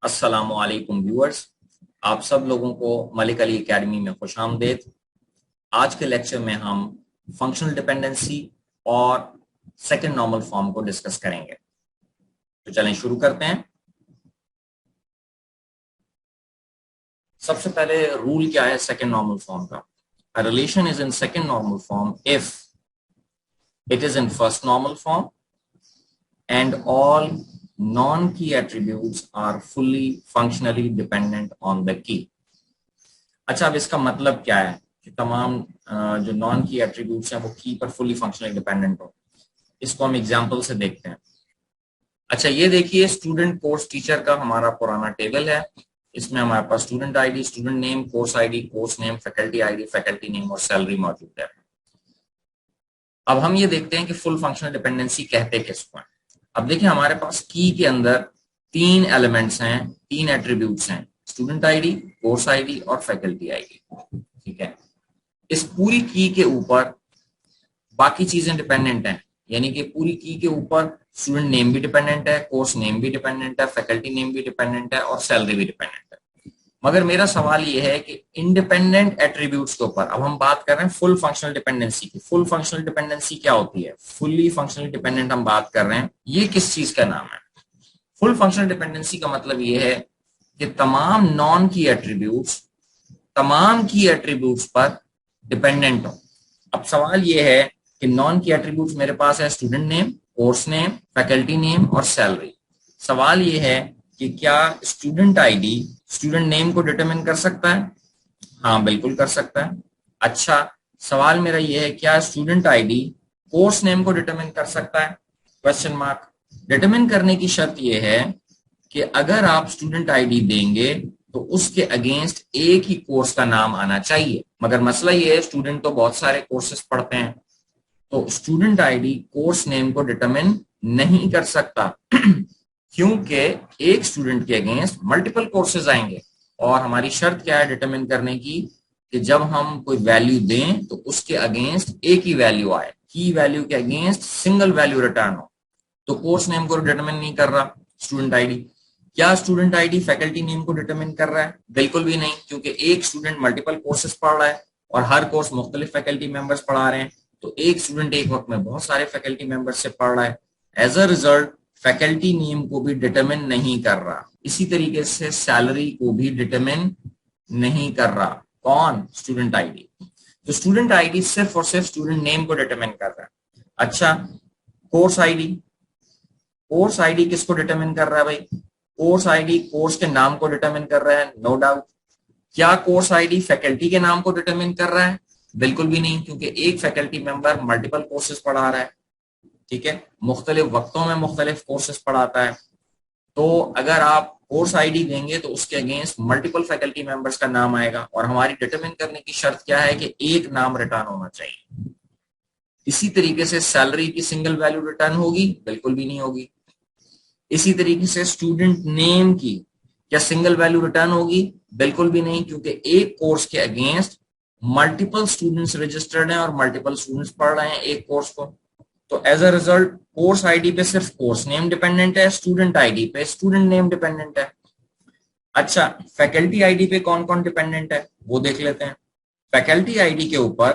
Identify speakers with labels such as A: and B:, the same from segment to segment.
A: अस्सलामुअलैकुम व्यूअर्स, आप सब लोगों को मलिक अली एकेडमी में खुशामदीद। आज के लेक्चर में हम फंक्शनल डिपेंडेंसी और सेकंड नॉर्मल फॉर्म को डिस्कस करेंगे। तो चलें शुरू करते हैं। सबसे पहले रूल क्या है सेकंड नॉर्मल फॉर्म का? A relation is in second normal form if it is in first normal form and all non-key attributes are fully functionally dependent on the key। अच्छा, अब इसका मतलब क्या है कि तमाम जो नॉन की एट्रीब्यूट्स हैं वो की पर फुली फंक्शनली डिपेंडेंट हो। इसको हम एग्जांपल से देखते हैं। अच्छा, ये देखिए स्टूडेंट कोर्स टीचर का हमारा पुराना टेबल है। इसमें हमारे पास student ID, student name, course ID, course name, faculty ID, faculty name और सैलरी मौजूद है। अब हम ये देखते हैं कि फुल फंक्शनल डिपेंडेंसी कहते किसको है। अब देखिए हमारे पास की के अंदर तीन एलिमेंट्स हैं, तीन एट्रीब्यूट्स हैं, स्टूडेंट आईडी, कोर्स आईडी और फैकल्टी आईडी। ठीक है, इस पूरी की के ऊपर बाकी चीजें डिपेंडेंट हैं, यानी कि पूरी की के ऊपर स्टूडेंट नेम भी डिपेंडेंट है, कोर्स नेम भी डिपेंडेंट है, फैकल्टी नेम भी डिपेंडेंट है और सैलरी भी डिपेंडेंट है। मगर मेरा सवाल ये है कि इंडिपेंडेंट एट्रीब्यूट्स के ऊपर अब हम बात कर रहे हैं फुल फंक्शनल डिपेंडेंसी की। फुल फंक्शनल डिपेंडेंसी क्या होती है? फुल्ली फंक्शनल डिपेंडेंट हम बात कर रहे हैं, ये किस चीज का नाम है? फुल फंक्शनल डिपेंडेंसी का मतलब ये है कि तमाम नॉन की एट्रीब्यूट्स तमाम की एट्रीब्यूट्स पर डिपेंडेंट हो। अब सवाल ये है कि नॉन की एट्रीब्यूट्स मेरे पास है student name, course name, faculty name और सैलरी। सवाल ये है कि क्या स्टूडेंट आईडी स्टूडेंट नेम को डिटरमिन कर सकता है? हाँ, बिल्कुल कर सकता है। अच्छा, सवाल मेरा ये है क्या स्टूडेंट आईडी कोर्स नेम को डिटरमिन कर सकता है? Question mark. डिटरमिन करने की शर्त यह है कि अगर आप स्टूडेंट आईडी देंगे तो उसके अगेंस्ट एक ही कोर्स का नाम आना चाहिए। मगर मसला ये है स्टूडेंट तो बहुत सारे कोर्सेज पढ़ते हैं, तो स्टूडेंट आईडी कोर्स नेम को डिटरमिन नहीं कर सकता क्योंकि एक स्टूडेंट के अगेंस्ट मल्टीपल कोर्सेज आएंगे। और हमारी शर्त क्या है डिटरमिन करने की कि जब हम कोई वैल्यू दें तो उसके अगेंस्ट एक ही वैल्यू आए, की वैल्यू के अगेंस्ट सिंगल वैल्यू रिटर्न हो। तो कोर्स नेम को डिटरमिन नहीं कर रहा स्टूडेंट आईडी। क्या स्टूडेंट आईडी फैकल्टी नेम को डिटरमिन कर रहा है? बिल्कुल भी नहीं, क्योंकि एक स्टूडेंट मल्टीपल कोर्सेज पढ़ रहा है और हर कोर्स मुख्तलिफ फैकल्टी मेंबर्स पढ़ा रहे हैं, तो एक स्टूडेंट एक वक्त में बहुत सारे फैकल्टी मेंबर्स से पढ़ रहा है। As a result faculty name को भी डिटरमिन नहीं कर रहा। इसी तरीके से सैलरी को भी डिटरमिन नहीं कर रहा। कौन? Student ID. तो स्टूडेंट आईडी सिर्फ और सिर्फ स्टूडेंट नेम को डिटरमिन कर रहा है। अच्छा, कोर्स आईडी, कोर्स आईडी किसको डिटरमिन कर रहा है भाई? कोर्स आईडी कोर्स के नाम को डिटरमिन कर रहा है, नो डाउट। क्या कोर्स आईडी फैकल्टी के नाम को डिटरमिन कर रहा है? बिल्कुल भी नहीं, क्योंकि एक फैकल्टी मेंबर मल्टीपल कोर्सेज पढ़ा रहा है। ठीक है, मुख्तलिफ वक्तों में मुख्तलिफ कोर्सेज पढ़ाता है। तो अगर आप कोर्स आईडी देंगे तो उसके अगेंस्ट मल्टीपल फैकल्टी मेंबर्स का नाम आएगा और हमारी डिटरमिन करने की शर्त क्या है कि एक नाम रिटर्न होना चाहिए। इसी तरीके से सैलरी की सिंगल वैल्यू रिटर्न होगी? बिल्कुल भी नहीं होगी। इसी तरीके से स्टूडेंट नेम की क्या सिंगल वैल्यू रिटर्न होगी? बिल्कुल भी नहीं, क्योंकि एक कोर्स के अगेंस्ट मल्टीपल स्टूडेंट्स रजिस्टर्ड हैं और मल्टीपल स्टूडेंट्स पढ़ रहे हैं एक कोर्स को। तो as a result course ID पे सिर्फ कोर्स नेम डिपेंडेंट है, स्टूडेंट आईडी पे स्टूडेंट नेम डिपेंडेंट है। अच्छा, फैकल्टी आईडी पे कौन कौन डिपेंडेंट है वो देख लेते हैं। फैकल्टी आईडी के ऊपर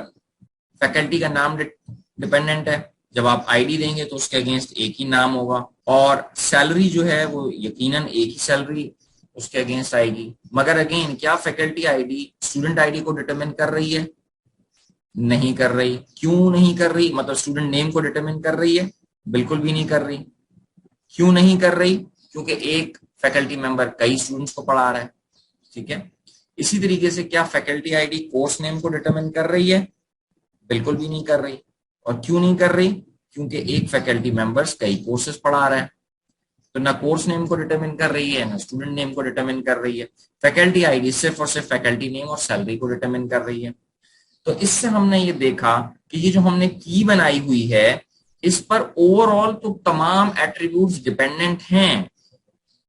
A: फैकल्टी का नाम डिपेंडेंट है। जब आप आईडी देंगे तो उसके अगेंस्ट एक ही नाम होगा और सैलरी जो है वो यकीनन एक ही सैलरी उसके अगेंस्ट आएगी। मगर अगेन क्या फैकल्टी आईडी स्टूडेंट आईडी को डिटरमिन कर रही है? नहीं कर रही। क्यों नहीं कर रही? मतलब स्टूडेंट नेम को डिटरमिन कर रही है? बिल्कुल भी नहीं कर रही। क्यों नहीं कर रही? क्योंकि एक फैकल्टी मेंबर कई स्टूडेंट्स को पढ़ा रहा है। ठीक है, इसी तरीके से क्या फैकल्टी आईडी कोर्स नेम को डिटरमिन कर रही है? बिल्कुल भी नहीं कर रही। और क्यों नहीं कर रही? क्योंकि एक फैकल्टी मेंबर्स कई कोर्सेज पढ़ा रहे हैं, तो ना कोर्स नेम को डिटरमिन कर रही है ना स्टूडेंट नेम को डिटरमिन कर रही है। फैकल्टी आईडी सिर्फ और सिर्फ फैकल्टी नेम और सैलरी को डिटरमिन कर रही है। तो इससे हमने ये देखा कि ये जो हमने की बनाई हुई है इस पर ओवरऑल तो तमाम एट्रीब्यूट्स डिपेंडेंट हैं,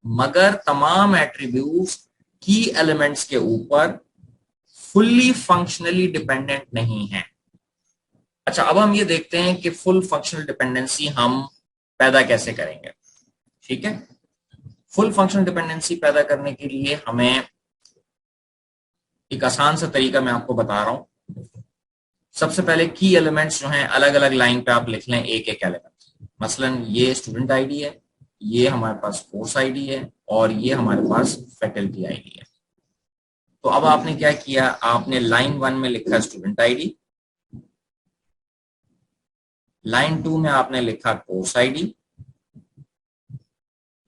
A: मगर तमाम एट्रीब्यूट्स की एलिमेंट्स के ऊपर फुल्ली फंक्शनली डिपेंडेंट नहीं है। अच्छा, अब हम ये देखते हैं कि फुल फंक्शनल डिपेंडेंसी हम पैदा कैसे करेंगे। ठीक है, फुल फंक्शनल डिपेंडेंसी पैदा करने के लिए हमें एक आसान सा तरीका मैं आपको बता रहा हूं। सबसे पहले की एलिमेंट्स जो हैं अलग अलग लाइन पे आप लिख लें एक एक एलिमेंट। मसलन ये स्टूडेंट आईडी है, ये हमारे पास कोर्स आईडी है और ये हमारे पास फैकल्टी आईडी है। तो अब आपने क्या किया, आपने लाइन 1 में लिखा स्टूडेंट आईडी, लाइन 2 में आपने लिखा कोर्स आईडी,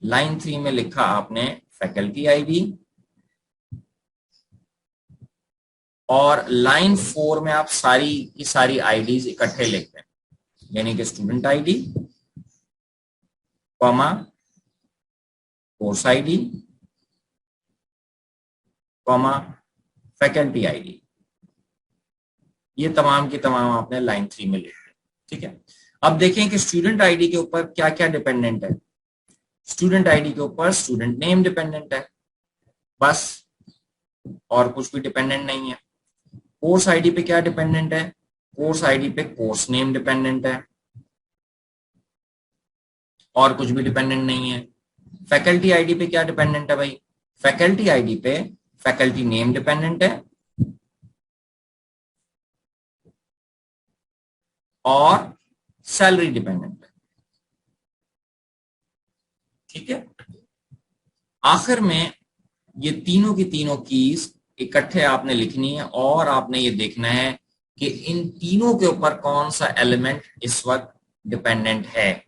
A: लाइन 3 में लिखा आपने फैकल्टी आईडी और लाइन 4 में आप सारी की सारी आईडीज इकट्ठे लिख दें, यानी कि student ID comma course ID comma faculty ID. ये तमाम की तमाम आपने लाइन 3 में लिख दी। ठीक है, अब देखें कि स्टूडेंट आईडी के ऊपर क्या क्या डिपेंडेंट है। स्टूडेंट आईडी के ऊपर स्टूडेंट नेम डिपेंडेंट है बस, और कुछ भी डिपेंडेंट नहीं है। कोर्स आईडी पे क्या डिपेंडेंट है, कोर्स आईडी पे कोर्स नेम डिपेंडेंट है और कुछ भी डिपेंडेंट नहीं है। फैकल्टी आईडी पे क्या डिपेंडेंट है भाई, फैकल्टी आईडी पे फैकल्टी नेम डिपेंडेंट है और सैलरी डिपेंडेंट है। ठीक है, आखिर में ये तीनों की तीनों कीज इकट्ठे आपने लिखनी है और आपने ये देखना है कि इन तीनों के ऊपर कौन सा एलिमेंट इस वक्त डिपेंडेंट है,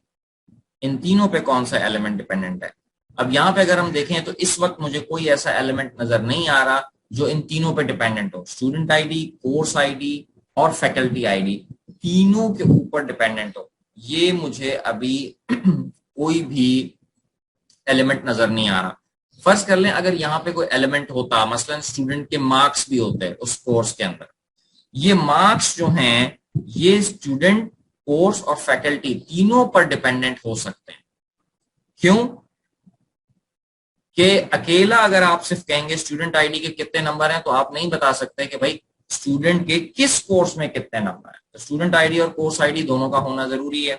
A: इन तीनों पे कौन सा एलिमेंट डिपेंडेंट है। अब यहां पे अगर हम देखें तो इस वक्त मुझे कोई ऐसा एलिमेंट नजर नहीं आ रहा जो इन तीनों पे डिपेंडेंट हो। स्टूडेंट आईडी, कोर्स आईडी और फैकल्टी आईडी तीनों के ऊपर डिपेंडेंट हो, ये मुझे अभी कोई भी एलिमेंट नजर नहीं आ रहा। फर्ज कर लें अगर यहाँ पे कोई एलिमेंट होता, मसलन स्टूडेंट के मार्क्स भी होते हैं उस कोर्स के अंदर, ये मार्क्स जो हैं ये स्टूडेंट, कोर्स और फैकल्टी तीनों पर डिपेंडेंट हो सकते हैं। क्यों कि अकेला अगर आप सिर्फ कहेंगे स्टूडेंट आईडी के कितने नंबर हैं तो आप नहीं बता सकते कि भाई स्टूडेंट के किस कोर्स में कितने नंबर हैं। तो स्टूडेंट आईडी और कोर्स आईडी दोनों का होना जरूरी है।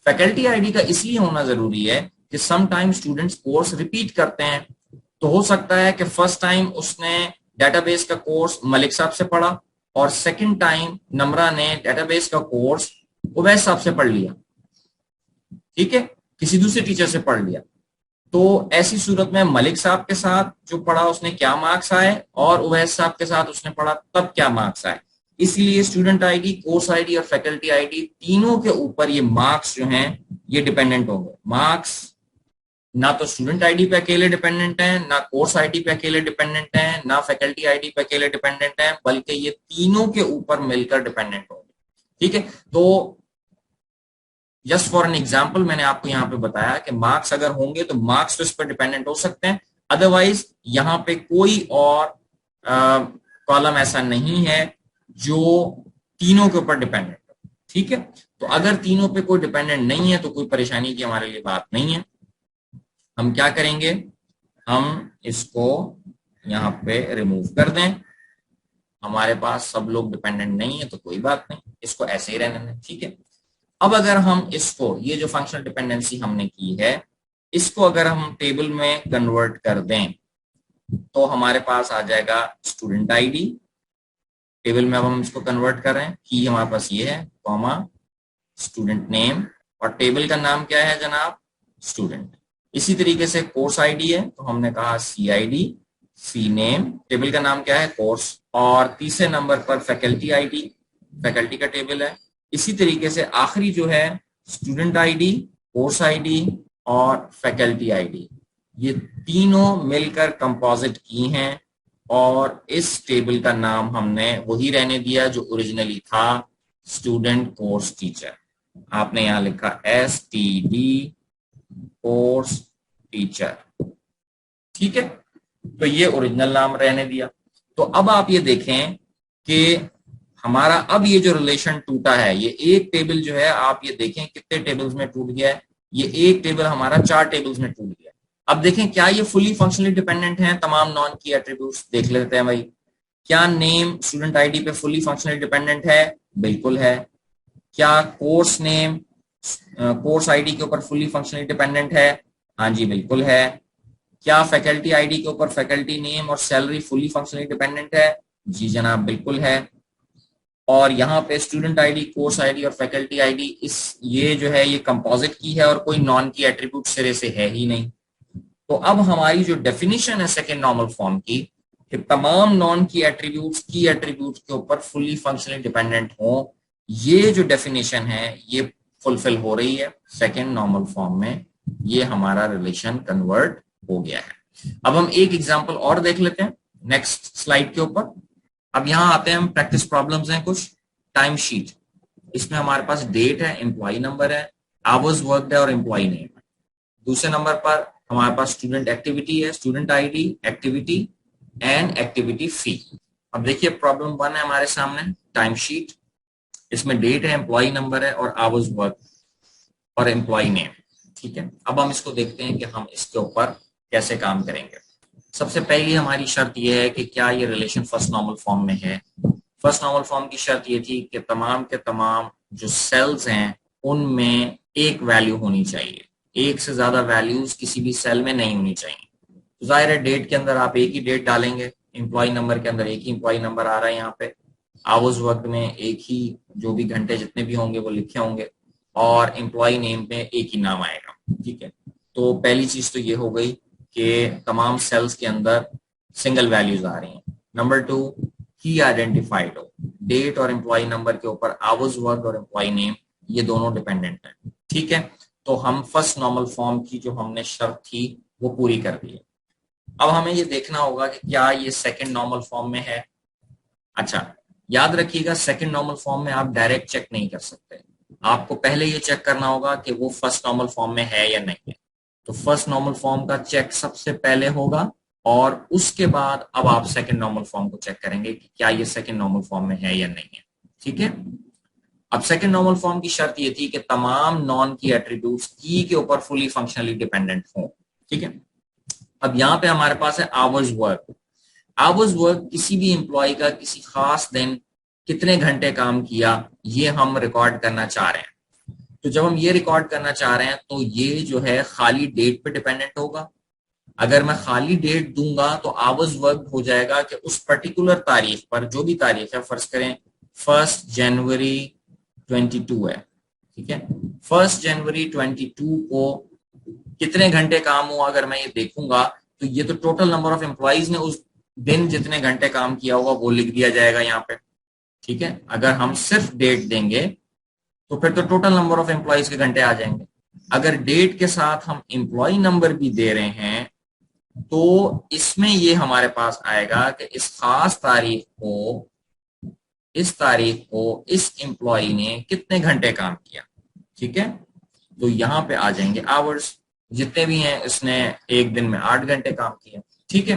A: फैकल्टी आईडी का इसलिए होना जरूरी है कि some time students course repeat करते हैं, तो हो सकता है कि फर्स्ट टाइम उसने डेटाबेस का कोर्स मलिक साहब से पढ़ा और सेकंड टाइम नम्रा ने डेटाबेस का कोर्स उवैस साहब से पढ़ लिया, ठीक है, किसी दूसरे टीचर से पढ़ लिया। तो ऐसी सूरत में मलिक साहब के साथ जो पढ़ा उसने क्या मार्क्स आए और उवैस साहब के साथ उसने पढ़ा तब क्या मार्क्स आए। इसलिए स्टूडेंट आईडी, कोर्स आईडी और फैकल्टी आईडी तीनों के ऊपर ये मार्क्स जो हैं ये डिपेंडेंट होंगे। मार्क्स ना तो स्टूडेंट आईडी पे अकेले डिपेंडेंट है, ना कोर्स आईडी पे अकेले डिपेंडेंट है, ना फैकल्टी आईडी पे अकेले डिपेंडेंट है, बल्कि ये तीनों के ऊपर मिलकर डिपेंडेंट होंगे। ठीक है, तो जस्ट फॉर एन एग्जाम्पल मैंने आपको यहाँ पे बताया कि मार्क्स अगर होंगे तो मार्क्स तो इस पर डिपेंडेंट हो सकते हैं, अदरवाइज यहाँ पे कोई और कॉलम ऐसा नहीं है जो तीनों के ऊपर डिपेंडेंट हो। ठीक है, तो अगर तीनों पे कोई डिपेंडेंट नहीं है तो कोई परेशानी की हमारे लिए बात नहीं है। हम क्या करेंगे, हम इसको यहाँ पे रिमूव कर दें। हमारे पास सब लोग डिपेंडेंट नहीं है तो कोई बात नहीं, इसको ऐसे ही रहने दें। ठीक है, अब अगर हम इसको, ये जो फंक्शनल डिपेंडेंसी हमने की है, इसको अगर हम टेबल में कन्वर्ट कर दें तो हमारे पास आ जाएगा स्टूडेंट आईडी। टेबल में अब हम इसको कन्वर्ट करें, की हमारे पास ये है, कॉमा स्टूडेंट नेम, और टेबल का नाम क्या है जनाब, स्टूडेंट। इसी तरीके से कोर्स आईडी है तो हमने कहा सी आईडी, सी नेम, टेबल का नाम क्या है, कोर्स, और तीसरे नंबर पर फैकल्टी आईडी, फैकल्टी का टेबल है। इसी तरीके से आखिरी जो है स्टूडेंट आईडी, कोर्स आईडी और फैकल्टी आईडी, ये तीनों मिलकर कंपोजिट की हैं और इस टेबल का नाम हमने वही रहने दिया जो ओरिजिनली था, स्टूडेंट कोर्स टीचर। आपने यहां लिखा STD कोर्स टीचर। ठीक है, तो ये ओरिजिनल नाम रहने दिया। तो अब आप ये देखें कि हमारा अब ये जो रिलेशन टूटा है, ये एक टेबल जो है आप ये देखें कितने टेबल्स में टूट गया है, ये एक टेबल हमारा 4 टेबल्स में टूट गया। अब देखें क्या ये फुली फंक्शनली डिपेंडेंट हैं तमाम नॉन की एट्रीब्यूट्स, देख लेते हैं भाई। क्या नेम स्टूडेंट आईडी पे फुली फंक्शनली डिपेंडेंट है, बिल्कुल है। क्या कोर्स नेम कोर्स आईडी के ऊपर फुली फंक्शनली डिपेंडेंट है, हाँ जी बिल्कुल है। क्या फैकल्टी आईडी के ऊपर फैकल्टी नेम और सैलरी फुली फंक्शनली डिपेंडेंट है? जी जनाब बिल्कुल है। और यहाँ पे स्टूडेंट आईडी, कोर्स आईडी और फैकल्टी आईडी ये जो है ये कंपोजिट की है और कोई नॉन की एट्रीब्यूट सिरे से है ही नहीं। तो अब हमारी जो डेफिनेशन है सेकेंड नॉर्मल फॉर्म की कि तमाम नॉन की एट्रीब्यूट्स के ऊपर फुली फंक्शनली डिपेंडेंट हो, ये जो डेफिनेशन है ये फुलफिल हो रही है सेकेंड नॉर्मल फॉर्म में। ये हमारा रिलेशन कन्वर्ट हो गया है। अब हम एक एग्जांपल और देख लेते हैं नेक्स्ट स्लाइड के ऊपर। अब यहां आते हैं हम, प्रैक्टिस प्रॉब्लम्स हैं कुछ। टाइम शीट, इसमें हमारे पास डेट है, एम्प्लॉय नंबर है, आवर्स वर्कड है और एम्प्लॉय नेम है। दूसरे नंबर पर हमारे पास स्टूडेंट एक्टिविटी है, student ID, activity and activity fee. अब देखिए प्रॉब्लम 1 है हमारे सामने, टाइम शीट। इसमें डेट है, एम्प्लॉय नंबर है और आवर्स वर्क और एम्प्लॉय नेम। ठीक है, अब हम इसको देखते हैं कि हम इसके ऊपर कैसे काम करेंगे। सबसे पहली हमारी शर्त यह है कि क्या ये रिलेशन फर्स्ट नॉर्मल फॉर्म में है। फर्स्ट नॉर्मल फॉर्म की शर्त ये थी कि तमाम के तमाम जो सेल्स हैं उनमें एक वैल्यू होनी चाहिए, एक से ज्यादा वैल्यूज किसी भी सेल में नहीं होनी चाहिए। तो जाहिर है डेट के अंदर आप एक ही डेट डालेंगे, एम्प्लॉय नंबर के अंदर एक ही एम्प्लॉय नंबर आ रहा है यहाँ पे, आवर्स वर्क में एक ही जो भी घंटे जितने भी होंगे वो लिखे होंगे और एम्प्लॉय नेम में एक ही नाम आएगा। ठीक है, तो पहली चीज तो ये हो गई कि तमाम सेल्स के अंदर सिंगल वैल्यूज आ रही हैं। नंबर 2, की आइडेंटिफाइड हो, डेट और एम्प्लॉय नंबर के ऊपर आवर्स वर्क और एम्प्लॉय नेम ये दोनों डिपेंडेंट है। ठीक है, तो हम फर्स्ट नॉर्मल फॉर्म की जो हमने शर्त थी वो पूरी कर दी है। अब हमें ये देखना होगा कि क्या ये सेकंड नॉर्मल फॉर्म में है। अच्छा याद रखिएगा, सेकंड नॉर्मल फॉर्म में आप डायरेक्ट चेक नहीं कर सकते, आपको पहले ये चेक करना होगा कि वो फर्स्ट नॉर्मल फॉर्म में है या नहीं है। तो फर्स्ट नॉर्मल फॉर्म का चेक सबसे पहले होगा और उसके बाद अब आप सेकंड नॉर्मल फॉर्म को चेक करेंगे कि क्या ये सेकंड नॉर्मल फॉर्म में है या नहीं है। ठीक है, अब सेकंड नॉर्मल फॉर्म की शर्त ये थी कि तमाम नॉन की एट्रीब्यूट्स की के ऊपर फुली फंक्शनली डिपेंडेंट हो। ठीक है, अब यहां पे हमारे पास है आवर्स वर्क। आवर्स वर्क किसी भी एम्प्लॉय का किसी खास दिन कितने घंटे काम किया ये हम रिकॉर्ड करना चाह रहे हैं। तो जब हम ये रिकॉर्ड करना चाह रहे हैं तो ये जो है खाली डेट पे डिपेंडेंट होगा। अगर मैं खाली डेट दूंगा तो आवर्स वर्क हो जाएगा कि उस पर्टिकुलर तारीख पर, जो भी तारीख है, फर्ज करें 1 जनवरी 22 है। ठीक है, 1 जनवरी 22 को कितने घंटे काम हुआ अगर मैं ये देखूंगा तो ये तो टोटल नंबर ऑफ एम्प्लॉइज ने उस दिन जितने घंटे काम किया होगा वो लिख दिया जाएगा यहाँ पे। ठीक है, अगर हम सिर्फ डेट देंगे तो फिर तो टोटल नंबर ऑफ एम्प्लॉइज के घंटे आ जाएंगे। अगर डेट के साथ हम एम्प्लॉय नंबर भी दे रहे हैं तो इसमें ये हमारे पास आएगा कि इस खास तारीख को इस एम्प्लॉय ने कितने घंटे काम किया। ठीक है, तो यहाँ पे आ जाएंगे आवर्स, जितने भी हैं इसने एक दिन में 8 घंटे काम किया। ठीक है,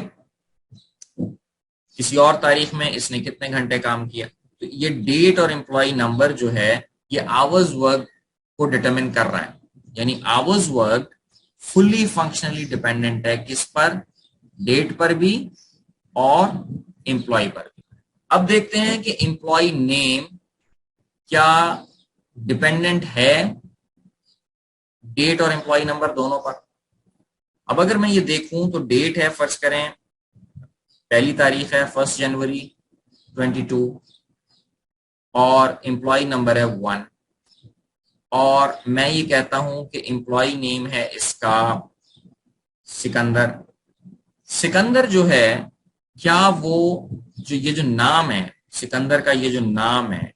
A: किसी और तारीख में इसने कितने घंटे काम किया। तो ये डेट और एम्प्लॉय नंबर जो है ये आवर्स वर्क को डिटरमिन कर रहा है, यानी hours work fully functionally dependent है किस पर, डेट पर भी और एम्प्लॉय पर भी। अब देखते हैं कि एम्प्लॉय नेम क्या डिपेंडेंट है डेट और एम्प्लॉय नंबर दोनों पर। अब अगर मैं ये देखूं तो डेट है, फर्ज करें पहली तारीख है 1 जनवरी 22 और एम्प्लॉय नंबर है 1 और मैं ये कहता हूं कि एम्प्लॉय नेम है इसका सिकंदर। सिकंदर जो है, क्या वो ये जो नाम है सिकंदर का, ये जो नाम है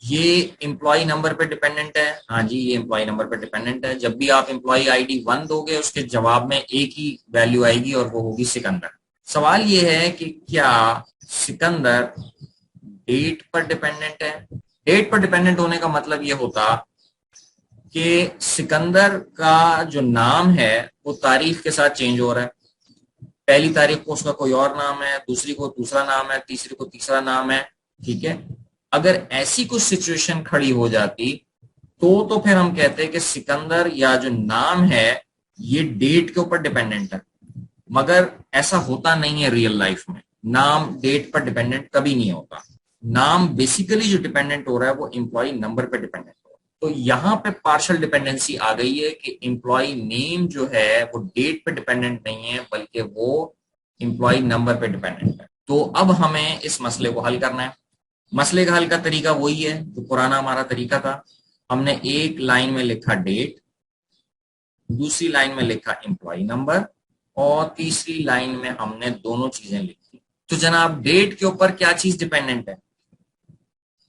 A: ये एम्प्लॉय नंबर पे डिपेंडेंट है? हाँ जी, ये एम्प्लॉय नंबर पे डिपेंडेंट है। जब भी आप एम्प्लॉय आईडी 1 दोगे उसके जवाब में एक ही वैल्यू आएगी और वो होगी सिकंदर। सवाल ये है कि क्या सिकंदर डेट पर डिपेंडेंट है। डेट पर डिपेंडेंट होने का मतलब ये होता कि सिकंदर का जो नाम है वो तारीख के साथ चेंज हो रहा है। पहली तारीख को उसका कोई और नाम है, दूसरी को दूसरा नाम है, तीसरी को तीसरा नाम है। ठीक है, अगर ऐसी कुछ सिचुएशन खड़ी हो जाती तो फिर हम कहते हैं कि सिकंदर या जो नाम है ये डेट के ऊपर डिपेंडेंट है। मगर ऐसा होता नहीं है रियल लाइफ में, नाम डेट पर डिपेंडेंट कभी नहीं होता। नाम बेसिकली जो डिपेंडेंट हो रहा है वो एम्प्लॉय नंबर पर डिपेंडेंट हो रहा है। तो यहाँ पे पार्शियल डिपेंडेंसी आ गई है कि एम्प्लॉय नेम जो है वो डेट पे डिपेंडेंट नहीं है, बल्कि वो एम्प्लॉय नंबर पे डिपेंडेंट है। तो अब हमें इस मसले को हल करना है। मसले का हल का तरीका वही है जो पुराना हमारा तरीका था। हमने एक लाइन में लिखा डेट, दूसरी लाइन में लिखा एम्प्लॉय नंबर, और तीसरी लाइन में हमने दोनों चीजें लिखी। तो जनाब डेट के ऊपर क्या चीज डिपेंडेंट है?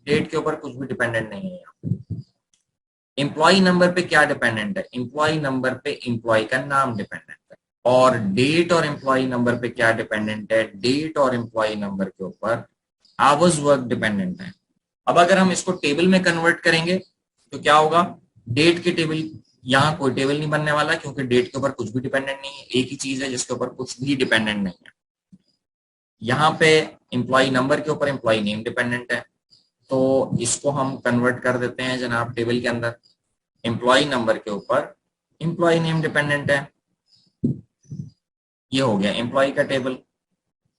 A: डेट के ऊपर कुछ भी डिपेंडेंट नहीं है यहाँ। एम्प्लॉय नंबर पे क्या डिपेंडेंट है? एम्प्लॉय नंबर पे एम्प्लॉय का नाम डिपेंडेंट है। और डेट और एम्प्लॉय नंबर पे क्या डिपेंडेंट है? डेट और एम्प्लॉय नंबर के ऊपर आवर्स वर्क डिपेंडेंट है। अब अगर हम इसको टेबल में कन्वर्ट करेंगे तो क्या होगा? डेट के टेबल, यहाँ कोई टेबल नहीं बनने वाला क्योंकि डेट के ऊपर कुछ भी डिपेंडेंट नहीं है, एक ही चीज है जिसके ऊपर कुछ भी डिपेंडेंट नहीं है। यहाँ पे एम्प्लॉय नंबर के ऊपर एम्प्लॉय नेम डिपेंडेंट है, तो इसको हम कन्वर्ट कर देते हैं जनाब टेबल के अंदर। एम्प्लॉय नंबर के ऊपर एम्प्लॉय नेम डिपेंडेंट है, ये हो गया एम्प्लॉय का टेबल।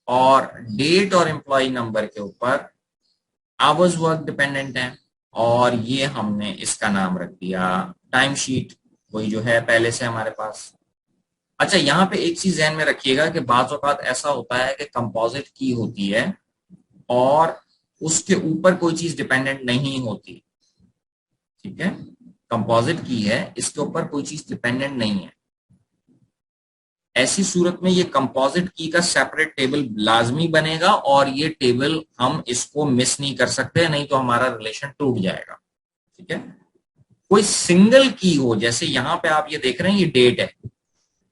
A: और डेट और एम्प्लॉय नंबर के ऊपर आवर्स वर्क डिपेंडेंट है, और ये हमने इसका नाम रख दिया टाइम शीट, वही जो है पहले से हमारे पास। अच्छा, यहाँ पे एक चीज ध्यान में रखिएगा कि बाज़ औक़ात ऐसा होता है कि कंपोजिट की होती है और उसके ऊपर कोई चीज डिपेंडेंट नहीं होती। ठीक है, कंपोजिट की है, इसके ऊपर कोई चीज डिपेंडेंट नहीं है। ऐसी सूरत में ये कंपोजिट की का सेपरेट टेबल लाजमी बनेगा, और ये टेबल हम इसको मिस नहीं कर सकते, नहीं तो हमारा रिलेशन टूट जाएगा। ठीक है, कोई सिंगल की हो, जैसे यहां पे आप ये देख रहे हैं ये डेट है,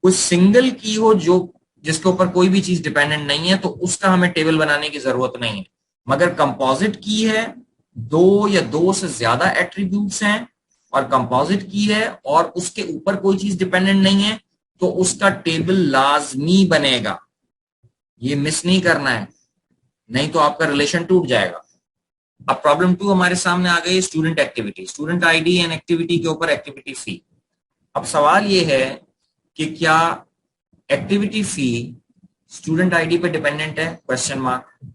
A: कोई सिंगल की हो जो जिसके ऊपर कोई भी चीज डिपेंडेंट नहीं है, तो उसका हमें टेबल बनाने की जरूरत नहीं है। मगर कंपोजिट की है, दो या दो से ज्यादा एट्रीब्यूट्स हैं, और कंपोजिट की है और उसके ऊपर कोई चीज डिपेंडेंट नहीं है, तो उसका टेबल लाजमी बनेगा। ये मिस नहीं करना है, नहीं तो आपका रिलेशन टूट जाएगा। अब प्रॉब्लम 2 हमारे सामने आ गई, student activity, student ID and activity के ऊपर एक्टिविटी फी। अब सवाल ये है कि क्या एक्टिविटी फी स्टूडेंट आईडी पे डिपेंडेंट है? Question mark.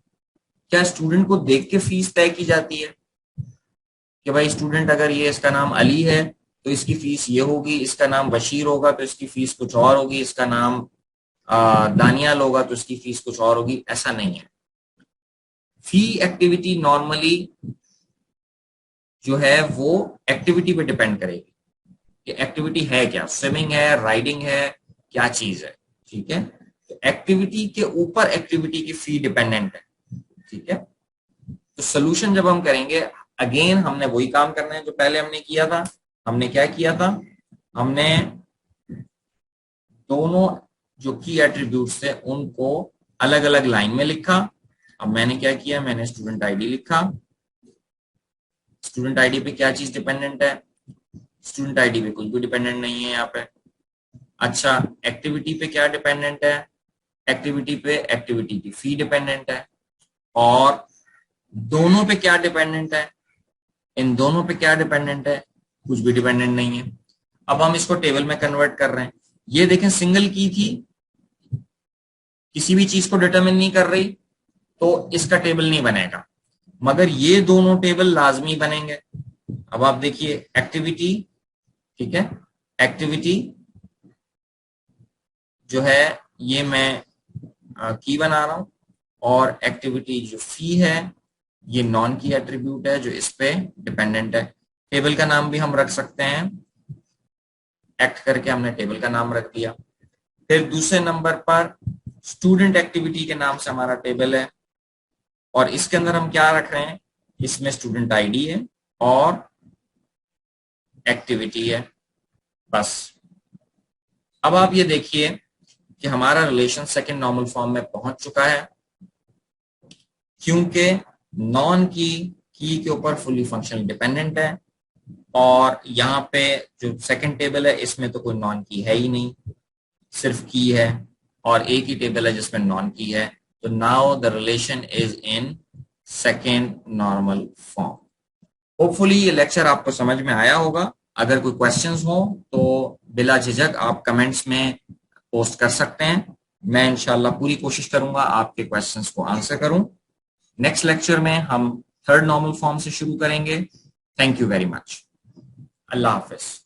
A: क्या स्टूडेंट को देख के फीस तय की जाती है कि भाई स्टूडेंट अगर ये इसका नाम अली है तो इसकी फीस ये होगी, इसका नाम बशीर होगा तो इसकी फीस कुछ और होगी, इसका नाम दानियाल होगा तो इसकी फीस कुछ और होगी? ऐसा नहीं है। फी एक्टिविटी नॉर्मली जो है वो एक्टिविटी पे डिपेंड करेगी कि एक्टिविटी है क्या, स्विमिंग है, राइडिंग है, क्या चीज है। ठीक है, तो एक्टिविटी के ऊपर एक्टिविटी की फी डिपेंडेंट है। ठीक है, तो सोल्यूशन जब हम करेंगे, अगेन हमने वही काम करना है जो पहले हमने किया था। हमने क्या किया था? हमने दोनों जो की एट्रीब्यूट्स थे उनको अलग अलग लाइन में लिखा। अब मैंने क्या किया? मैंने स्टूडेंट आईडी लिखा। स्टूडेंट आईडी पे क्या चीज डिपेंडेंट है? स्टूडेंट आईडी पे कुछ भी डिपेंडेंट नहीं है यहाँ पे। अच्छा, एक्टिविटी पे क्या डिपेंडेंट है? एक्टिविटी पे एक्टिविटी की फी डिपेंडेंट है। और दोनों पे क्या डिपेंडेंट है? इन दोनों पे क्या डिपेंडेंट है? कुछ भी डिपेंडेंट नहीं है। अब हम इसको टेबल में कन्वर्ट कर रहे हैं। ये देखें, सिंगल की थी, किसी भी चीज को डिटरमिन नहीं कर रही, तो इसका टेबल नहीं बनेगा। मगर ये दोनों टेबल लाजमी बनेंगे। अब आप देखिए एक्टिविटी, ठीक है, एक्टिविटी जो है ये मैं की बना रहा हूं, और एक्टिविटी जो फी है ये नॉन की एट्रीब्यूट है जो इस पे डिपेंडेंट है। टेबल का नाम भी हम रख सकते हैं, एक्ट करके हमने टेबल का नाम रख दिया। फिर दूसरे नंबर पर स्टूडेंट एक्टिविटी के नाम से हमारा टेबल है, और इसके अंदर हम क्या रख रहे हैं? इसमें स्टूडेंट आईडी है और एक्टिविटी है, बस। अब आप ये देखिए कि हमारा रिलेशन सेकंड नॉर्मल फॉर्म में पहुंच चुका है, क्योंकि नॉन की के ऊपर फुली फंक्शनल डिपेंडेंट है, और यहाँ पे जो सेकंड टेबल है इसमें तो कोई नॉन की है ही नहीं, सिर्फ की है, और एक ही टेबल है जिसमें नॉन की है। तो now the relation is in second normal form. Hopefully ये लेक्चर आपको समझ में आया होगा। अगर कोई क्वेश्चंस हो तो बिला झिझक आप कमेंट्स में पोस्ट कर सकते हैं। मैं इंशाल्लाह पूरी कोशिश करूंगा आपके क्वेश्चंस को आंसर करूं। नेक्स्ट लेक्चर में हम थर्ड नॉर्मल फॉर्म से शुरू करेंगे। Thank you very much. Allah Hafiz.